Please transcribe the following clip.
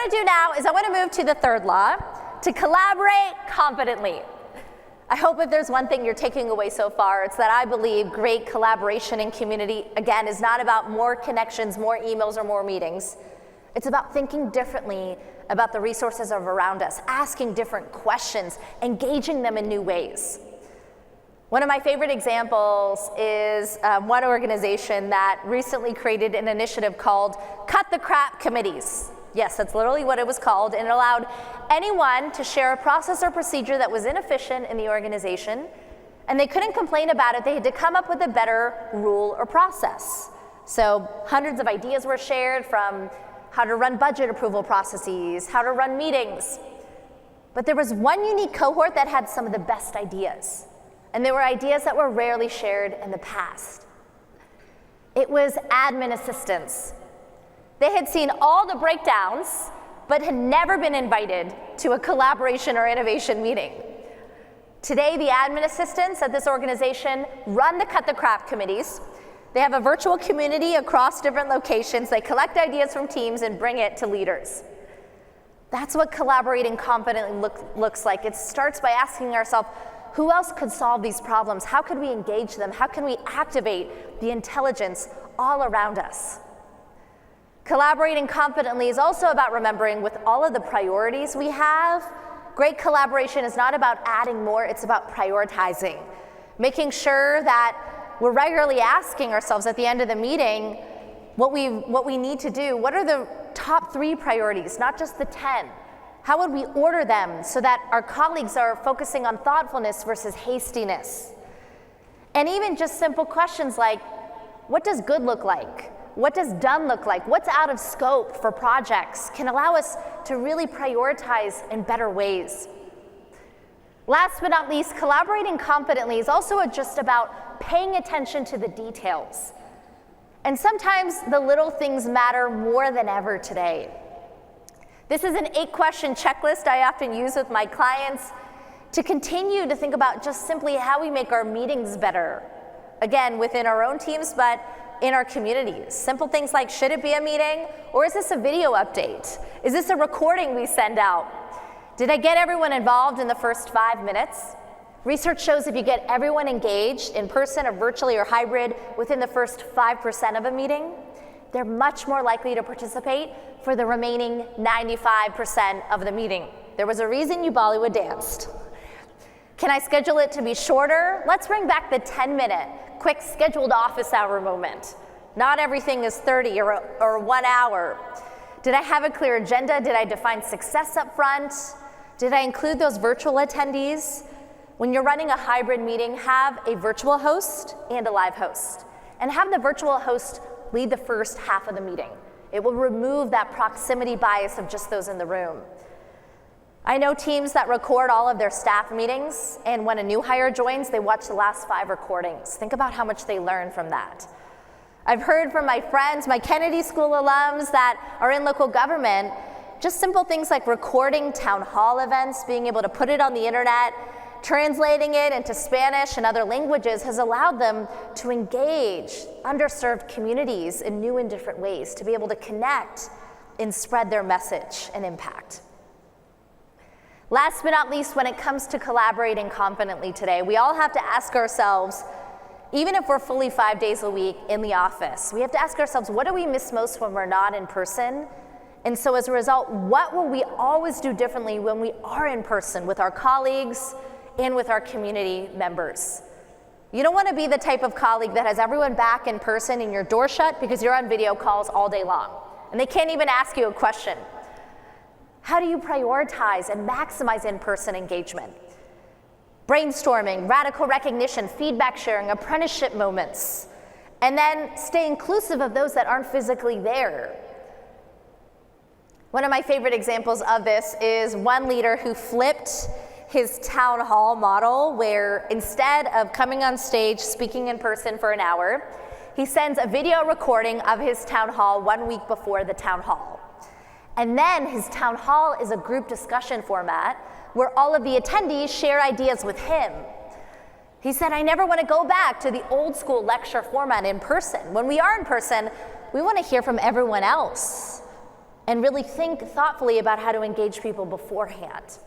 want to do now is I want to move to the third law, to collaborate confidently. I hope if there's one thing you're taking away so far, it's that I believe great collaboration in community, again, is not about more connections, more emails, or more meetings. It's about thinking differently about the resources around us, asking different questions, engaging them in new ways. One of my favorite examples is one organization that recently created an initiative called Cut the Crap Committees. Yes, that's literally what it was called, and it allowed anyone to share a process or procedure that was inefficient in the organization, and they couldn't complain about it. They had to come up with a better rule or process. So hundreds of ideas were shared, from how to run budget approval processes, how to run meetings. But there was one unique cohort that had some of the best ideas, and they were ideas that were rarely shared in the past. It was admin assistants. They had seen all the breakdowns, but had never been invited to a collaboration or innovation meeting. Today, the admin assistants at this organization run the Cut the Crap committees. They have a virtual community across different locations. They collect ideas from teams and bring it to leaders. That's what collaborating confidently looks like. It starts by asking ourselves, who else could solve these problems? How could we engage them? How can we activate the intelligence all around us? Collaborating confidently is also about remembering, with all of the priorities we have, great collaboration is not about adding more, it's about prioritizing. Making sure that we're regularly asking ourselves at the end of the meeting what we need to do. What are the top 3 priorities, not just the 10? How would we order them so that our colleagues are focusing on thoughtfulness versus hastiness? And even just simple questions like, what does good look like? What does done look like? What's out of scope for projects can allow us to really prioritize in better ways. Last but not least, collaborating confidently is also just about paying attention to the details. And sometimes the little things matter more than ever today. This is an 8-question checklist I often use with my clients to continue to think about just simply how we make our meetings better. Again, within our own teams, but in our communities. Simple things like, should it be a meeting, or is this a video update? Is this a recording we send out? Did I get everyone involved in the first 5 minutes? Research shows if you get everyone engaged in person or virtually or hybrid within the first 5% of a meeting, they're much more likely to participate for the remaining 95% of the meeting. There was a reason you Bollywood danced. Can I schedule it to be shorter? Let's bring back the 10-minute, quick scheduled office hour moment. Not everything is 30 or 1 hour. Did I have a clear agenda? Did I define success up front? Did I include those virtual attendees? When you're running a hybrid meeting, have a virtual host and a live host. And have the virtual host lead the first half of the meeting. It will remove that proximity bias of just those in the room. I know teams that record all of their staff meetings, and when a new hire joins, they watch the last 5 recordings. Think about how much they learn from that. I've heard from my friends, my Kennedy School alums that are in local government, just simple things like recording town hall events, being able to put it on the internet, translating it into Spanish and other languages has allowed them to engage underserved communities in new and different ways, to be able to connect and spread their message and impact. Last but not least, when it comes to collaborating confidently today, we all have to ask ourselves, even if we're fully 5 days a week in the office, we have to ask ourselves, what do we miss most when we're not in person? And so as a result, what will we always do differently when we are in person with our colleagues and with our community members? You don't want to be the type of colleague that has everyone back in person and your door shut because you're on video calls all day long, and they can't even ask you a question. How do you prioritize and maximize in-person engagement? Brainstorming, radical recognition, feedback sharing, apprenticeship moments, and then stay inclusive of those that aren't physically there. One of my favorite examples of this is one leader who flipped his town hall model, where instead of coming on stage speaking in person for an hour, he sends a video recording of his town hall 1 week before the town hall. And then his town hall is a group discussion format where all of the attendees share ideas with him. He said, I never want to go back to the old school lecture format in person. When we are in person, we want to hear from everyone else. and really think thoughtfully about how to engage people beforehand.